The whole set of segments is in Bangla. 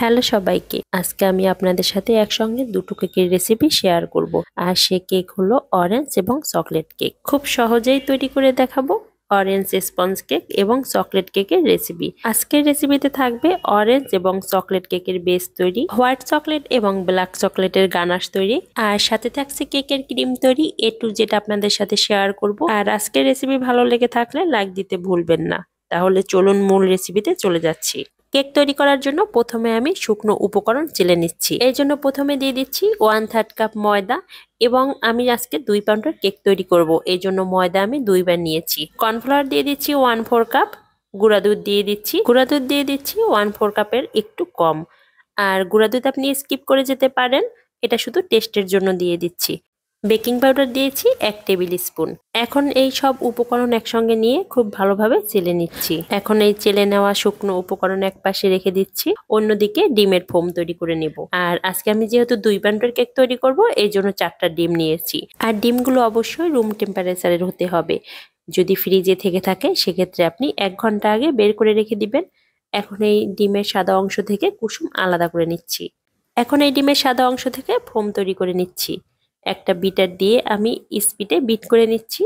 হ্যালো সবাইকে, আজকে আমি আপনাদের সাথে একসঙ্গে দুটো কেকের রেসিপি শেয়ার করব। আর সে কেক হলো অরেঞ্জ এবং চকলেট কেক। খুব সহজেই তৈরি করে দেখাবো অরেঞ্জ স্পঞ্জ কেক এবং চকলেট কেকের রেসিপি। আজকের রেসিপিতে থাকবে অরেঞ্জ এবং চকলেট কেকের বেস তৈরি, হোয়াইট চকলেট এবং ব্ল্যাক চকলেটের গানাশ তৈরি, আর সাথে থাকছে কেকের ক্রিম তৈরি। এ টু যেটা আপনাদের সাথে শেয়ার করব। আর আজকের রেসিপি ভালো লেগে থাকলে লাইক দিতে ভুলবেন না। তাহলে চলুন মূল রেসিপিতে চলে যাচ্ছি। কেক তৈরি করার জন্য প্রথমে আমি শুকনো উপকরণ চেলে নিচ্ছি। এই জন্য প্রথমে দিয়ে দিচ্ছি 1/3 কাপ ময়দা, এবং আমি আজকে 2 পাউন্ডের কেক তৈরি করব। এই জন্য ময়দা আমি 2 বার নিয়েছি। কর্নফ্লাওয়ার দিয়ে দিচ্ছি 1/4 কাপ, গুঁড়া দুধ দিয়ে দিচ্ছি 1/4 কাপের একটু কম। আর গুঁড়া দুধ আপনি স্কিপ করে যেতে পারেন, এটা শুধু টেস্টের জন্য দিয়ে দিচ্ছি। বেকিং পাউডার দিয়েছি 1 টেবিল স্পুন। এখন এই সব উপকরণ একসঙ্গে নিয়ে খুব ভালোভাবে চেলে নিচ্ছি। এখন এই চেলে নেওয়া শুকনো উপকরণ এক পাশে রেখে দিচ্ছি, অন্যদিকে ডিমের ফোম তৈরি করে নেব। আর আজকে আমি যেহেতু 2 পাউন্ডের কেক তৈরি করব, এই জন্য 4টা ডিম নিয়েছি। আর ডিমগুলো অবশ্যই রুম টেম্পারেচারের হতে হবে। যদি ফ্রিজে থেকে থাকে সেক্ষেত্রে আপনি 1 ঘন্টা আগে বের করে রেখে দিবেন। এখন এই ডিমের সাদা অংশ থেকে কুসুম আলাদা করে নিচ্ছি। এখন এই ডিমের সাদা অংশ থেকে ফোম তৈরি করে নিচ্ছি। একটা বিটার দিয়ে আমি স্পিডে বিট করে নিচ্ছি।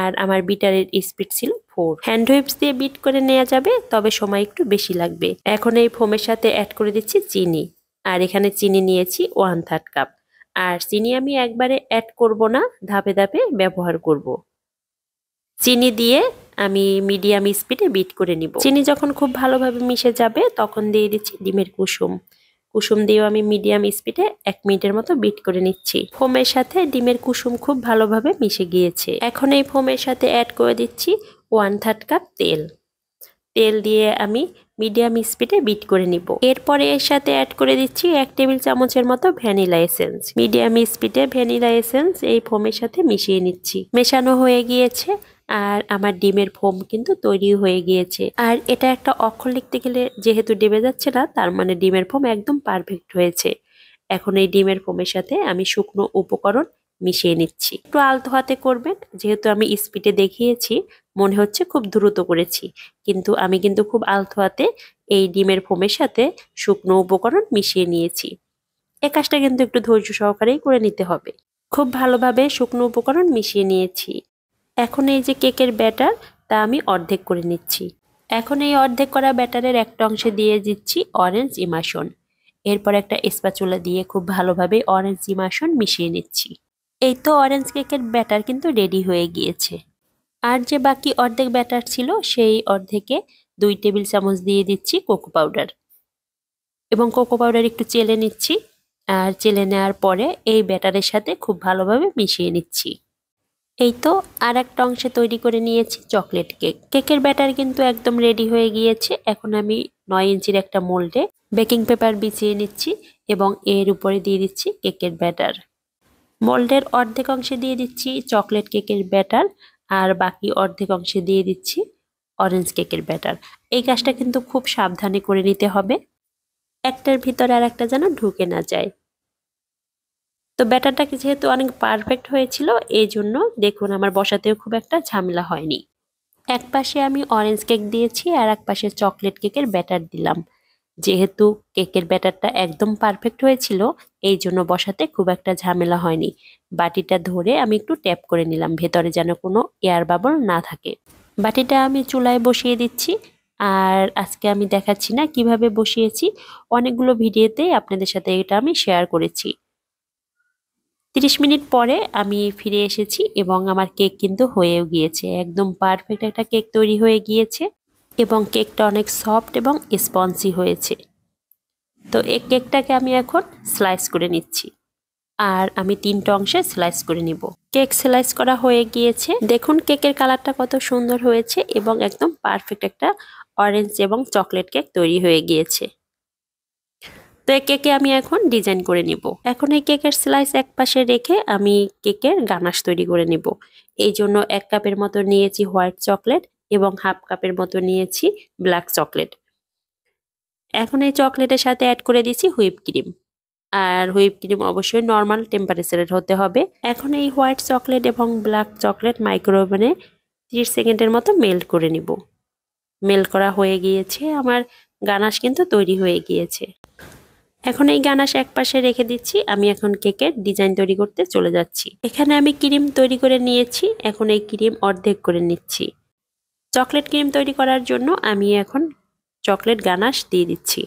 আর আমার বিটারের স্পিড ছিল 4। হ্যান্ড হুইপস দিয়ে বিট করে নেওয়া যাবে, তবে সময় একটু বেশি লাগবে। এখন এই ফোমের সাথে অ্যাড করে দিচ্ছি চিনি। আর এখানে চিনি নিয়েছি 1/3 কাপ। আর চিনি আমি একবারে অ্যাড করব না, ধাপে ধাপে ব্যবহার করব। চিনি দিয়ে আমি মিডিয়াম স্পিডে বিট করে নিব। চিনি যখন খুব ভালোভাবে মিশে যাবে তখন দিয়ে দিচ্ছি ডিমের কুসুম। কুসুম দিয়েও আমি মিডিয়াম স্পিডে 1 মিনিটের মতো বিট করে নিচ্ছি। ফোমের সাথে ডিমের কুসুম খুব ভালোভাবে মিশে গিয়েছে। এখন এই ফোমের সাথে অ্যাড করে দিচ্ছি 1/3 কাপ তেল। তেল দিয়ে আমি মিডিয়াম স্পিডে বিট করে নিব। এরপরে এর সাথে অ্যাড করে দিচ্ছি 1 টেবিল চামচের মতো ভ্যানিলা এসেন্স। মিডিয়াম স্পিডে ভ্যানিলা এসেন্স এই ফোমের সাথে মিশিয়ে নিচ্ছি। মেশানো হয়ে গিয়েছে, আর আমার ডিমের ফোম কিন্তু তৈরি হয়ে গিয়েছে। আর এটা একটা অক্ষর লিখতে গেলে যেহেতু ডেবে যাচ্ছে না, তার মানে ডিমের ফোম একদম পারফেক্ট হয়েছে। এখন এই ডিমের ফোমের সাথে আমি শুকনো উপকরণ মিশিয়ে নিচ্ছি। একটু আলতো হাতে করবেন, যেহেতু আমি স্পিডে দেখিয়েছি মনে হচ্ছে খুব দ্রুত করেছি, কিন্তু আমি খুব আলতো হাতে এই ডিমের ফোমের সাথে শুকনো উপকরণ মিশিয়ে নিয়েছি। এই কাজটা কিন্তু একটু ধৈর্য সহকারেই করে নিতে হবে। খুব ভালোভাবে শুকনো উপকরণ মিশিয়ে নিয়েছি। এখন এই যে কেকের ব্যাটার, তা আমি অর্ধেক করে নিচ্ছি। এখন এই অর্ধেক করা ব্যাটারের একটা অংশে দিয়ে দিচ্ছি অরেঞ্জ ইমাশন। এরপর একটা স্প্যাচুলা দিয়ে খুব ভালোভাবে অরেঞ্জ ইমাশন মিশিয়ে নিচ্ছি। এই তো অরেঞ্জ কেকের ব্যাটার কিন্তু রেডি হয়ে গিয়েছে। আর যে বাকি অর্ধেক ব্যাটার ছিল, সেই অর্ধেকে 2 টেবিল চামচ দিয়ে দিচ্ছি কোকো পাউডার, এবং কোকো পাউডার একটু চেলে নিচ্ছি। আর চেলে নেওয়ার পরে এই ব্যাটারের সাথে খুব ভালোভাবে মিশিয়ে নিচ্ছি। এই তো আর একটা অংশে তৈরি করে নিয়েছি চকলেট কেক। কেকের ব্যাটার কিন্তু একদম রেডি হয়ে গিয়েছে। এখন আমি 9 ইঞ্চির একটা মোল্ডে বেকিং পেপার বিছিয়ে নিচ্ছি, এবং এর উপরে দিয়ে দিচ্ছি কেকের ব্যাটার। মোল্ডের অর্ধেক অংশে দিয়ে দিচ্ছি চকলেট কেকের ব্যাটার, আর বাকি অর্ধেক অংশে দিয়ে দিচ্ছি অরেঞ্জ কেকের ব্যাটার। এই কাজটা কিন্তু খুব সাবধানে করে নিতে হবে, একটার ভিতরে আর একটা যেন ঢুকে না যায়। তো ব্যাটারটা যেহেতু অনেক পারফেক্ট হয়েছিল, এই জন্য দেখুন আমার বসাতেও খুব একটা ঝামেলা হয়নি। এক পাশে আমি অরেঞ্জ কেক দিয়েছি, আর এক পাশে চকলেট কেকের ব্যাটার দিলাম। যেহেতু কেকের ব্যাটারটা একদম পারফেক্ট হয়েছিল, এই জন্য বসাতে খুব একটা ঝামেলা হয়নি। বাটিটা ধরে আমি একটু ট্যাপ করে নিলাম, ভেতরে যেন কোনো এয়ার বাবল না থাকে। বাটিটা আমি চুলায় বসিয়ে দিচ্ছি। আর আজকে আমি দেখাচ্ছি না কিভাবে বসিয়েছি, অনেকগুলো ভিডিওতেই আপনাদের সাথে এটা আমি শেয়ার করেছি। 30 মিনিট পরে আমি ফিরে এসেছি, এবং আমার কেক কিন্তু হয়েও গিয়েছে। একদম পারফেক্ট একটা কেক তৈরি হয়ে গিয়েছে, এবং কেকটা অনেক সফট এবং স্পঞ্জি হয়েছে। তো এই কেকটাকে আমি এখন স্লাইস করে নিচ্ছি। আর আমি 3টা অংশে স্লাইস করে নিব। কেক স্লাইস করা হয়ে গিয়েছে। দেখুন কেকের কালারটা কত সুন্দর হয়েছে, এবং একদম পারফেক্ট একটা অরেঞ্জ এবং চকলেট কেক তৈরি হয়ে গিয়েছে। তো এই কেকে আমি এখন ডিজাইন করে নিব। এখন এই কেকের স্লাইস এক পাশে রেখে আমি কেকের গানাশ তৈরি করে নিব। এই জন্য 1 কাপের মতো নিয়েছি হোয়াইট চকলেট, এবং 1/2 কাপের মতো নিয়েছি ব্ল্যাক চকলেট। এখন এই চকলেটের সাথে অ্যাড করে দিচ্ছি হুইপ ক্রিম। আর হুইপ ক্রিম অবশ্যই নর্মাল টেম্পারেচারের হতে হবে। এখন এই হোয়াইট চকলেট এবং ব্ল্যাক চকলেট মাইক্রোওভেনে 30 সেকেন্ডের মতো মেল্ট করে নিব। মেল্ট করা হয়ে গিয়েছে, আমার গানাশ কিন্তু তৈরি হয়ে গিয়েছে। এখন এই গানাশ একপাশে রেখে দিচ্ছি। আমি এখন কেকের ডিজাইন তৈরি করতে চলে যাচ্ছি। এখানে আমি ক্রিম তৈরি করে নিয়েছি। এখন এই ক্রিম অর্ধেক করে নিচ্ছি। চকলেট ক্রিম তৈরি করার জন্য আমি এখন চকলেট গানাশ দিয়ে দিচ্ছি।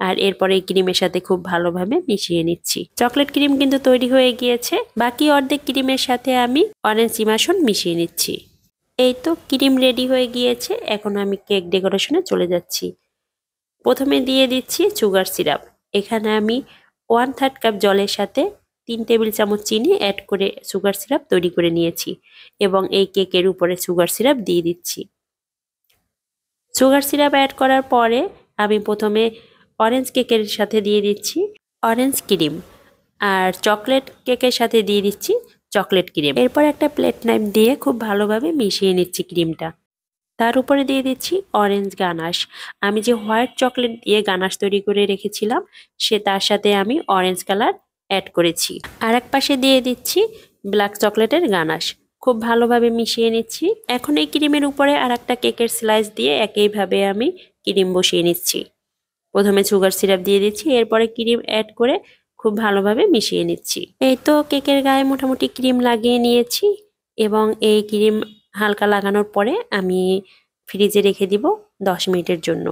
আর এরপরে এই ক্রিমের সাথে খুব ভালোভাবে মিশিয়ে নিচ্ছি। চকলেট ক্রিম কিন্তু তৈরি হয়ে গিয়েছে। বাকি অর্ধেক ক্রিমের সাথে আমি অরেঞ্জ ইমাশন মিশিয়ে নিচ্ছি। এই তো ক্রিম রেডি হয়ে গিয়েছে। এখন আমি কেক ডেকোরেশনে চলে যাচ্ছি। প্রথমে দিয়ে দিচ্ছি সুগার সিরাপ। এখানে আমি 1/3 কাপ জলের সাথে 3 টেবিল চামচ চিনি অ্যাড করে সুগার সিরাপ তৈরি করে নিয়েছি এবং এই কেকের উপরে সুগার সিরাপ দিয়ে দিচ্ছি। সুগার সিরাপ অ্যাড করার পরে আমি প্রথমে অরেঞ্জ কেকের সাথে দিয়ে দিচ্ছি অরেঞ্জ ক্রিম, আর চকলেট কেকের সাথে দিয়ে দিচ্ছি চকলেট ক্রিম। এরপর একটা প্লেট নাইফ দিয়ে খুব ভালোভাবে মিশিয়ে নিচ্ছি ক্রিমটা। তার উপরে দিয়ে দিচ্ছি অরেঞ্জ গানাশ। আমি যে হোয়াইট চকলেট দিয়ে গানাশ তৈরি করে রেখেছিলাম তার সাথে আমি অরেঞ্জ কালার অ্যাড করেছি। আর এক পাশে দিয়ে দিচ্ছি ব্ল্যাক চকলেটের গানাশ। খুব ভালোভাবে মিশিয়ে নিচ্ছি। এখন এই ক্রিমের উপরে আর একটা কেকের স্লাইস দিয়ে একইভাবে আমি ক্রিম বসিয়ে নিচ্ছি। প্রথমে সুগার সিরাপ দিয়ে দিচ্ছি, এরপরে ক্রিম অ্যাড করে খুব ভালোভাবে মিশিয়ে নিচ্ছি। এই তো কেকের গায়ে মোটামুটি ক্রিম লাগিয়ে নিয়েছি এবং এই ক্রিম হালকা লাগানোর পরে আমি ফ্রিজে রেখে দিব 10 মিনিটের জন্য।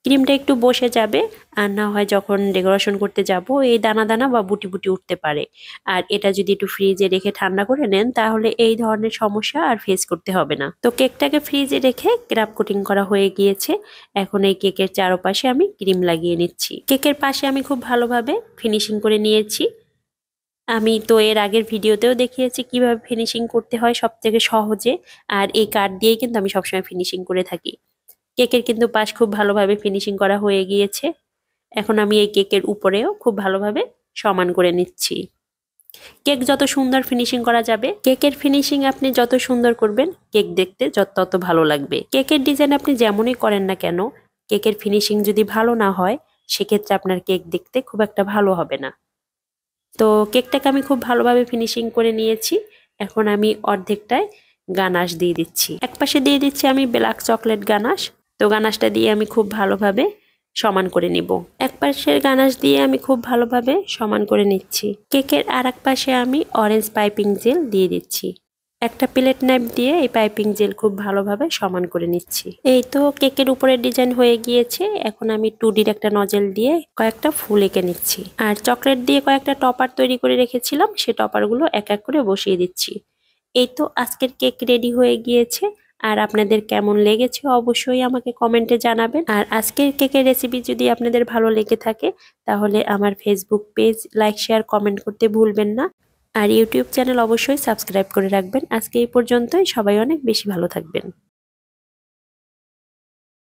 ক্রিমটা একটু বসে যাবে, আর না হয় যখন ডেকোরেশন করতে যাব এই দানা দানা বা বুটি বুটি উঠতে পারে। আর এটা যদি একটু ফ্রিজে রেখে ঠান্ডা করে নেন তাহলে এই ধরনের সমস্যা আর ফেস করতে হবে না। তো কেকটাকে ফ্রিজে রেখে ক্র্যাপ কোটিং করা হয়ে গিয়েছে। এখন এই কেকের চারপাশে আমি ক্রিম লাগিয়ে নিচ্ছি। কেকের পাশে আমি খুব ভালোভাবে ফিনিশিং করে নিয়েছি। আমি তো এর আগের ভিডিওতেও দেখিয়েছি কিভাবে ফিনিশিং করতে হয় সবথেকে সহজে, আর এই কার্ড দিয়েই কিন্তু আমি সবসময় ফিনিশিং করে থাকি। কেকের কিন্তু পাশ খুব ভালোভাবে ফিনিশিং করা হয়ে গিয়েছে। এখন আমি এই কেকের উপরেও খুব ভালোভাবে সমান করে নিচ্ছি। কেক যত সুন্দর ফিনিশিং করা যাবে, কেকের ফিনিশিং আপনি যত সুন্দর করবেন কেক দেখতে তত ভালো লাগবে। কেকের ডিজাইন আপনি যেমনই করেন না কেন, কেকের ফিনিশিং যদি ভালো না হয় সেক্ষেত্রে আপনার কেক দেখতে খুব একটা ভালো হবে না। তো কেকটাকে আমি খুব ভালোভাবে ফিনিশিং করে নিয়েছি। এখন আমি অর্ধেকটায় গানাশ দিয়ে দিচ্ছি। এক পাশে দিয়ে দিচ্ছি আমি ব্ল্যাক চকলেট গানাশ। তো গানাশটা দিয়ে আমি খুব ভালোভাবে সমান করে নিব। এক পাশের গানাশ দিয়ে আমি খুব ভালোভাবে সমান করে নিচ্ছি। কেকের আর এক পাশে আমি অরেঞ্জ পাইপিং জেল দিয়ে দিচ্ছি। একটা প্লেট নাইফ দিয়ে এই পাইপিং জেল খুব ভালোভাবে সমান করে নিচ্ছি। এই তো কেকের উপরে ডিজাইন হয়ে গিয়েছে। এখন আমি 2Dর একটা নজেল দিয়ে কয়েকটা ফুল এঁকে নিচ্ছি। আর চকলেট দিয়ে কয়েকটা টপার তৈরি করে রেখেছিলাম, সে টপারগুলো এক এক করে বসিয়ে দিচ্ছি। এই তো আজকের কেক রেডি হয়ে গিয়েছে। আর আপনাদের কেমন লেগেছে অবশ্যই আমাকে কমেন্টে জানাবেন। আর আজকের কেকের রেসিপি যদি আপনাদের ভালো লেগে থাকে তাহলে আমার Facebook page like share comment করতে ভুলবেন না। আর ইউটিউব চ্যানেল অবশ্যই সাবস্ক্রাইব করে রাখবেন। আজকে এই পর্যন্তই। সবাই অনেক বেশি ভালো থাকবেন।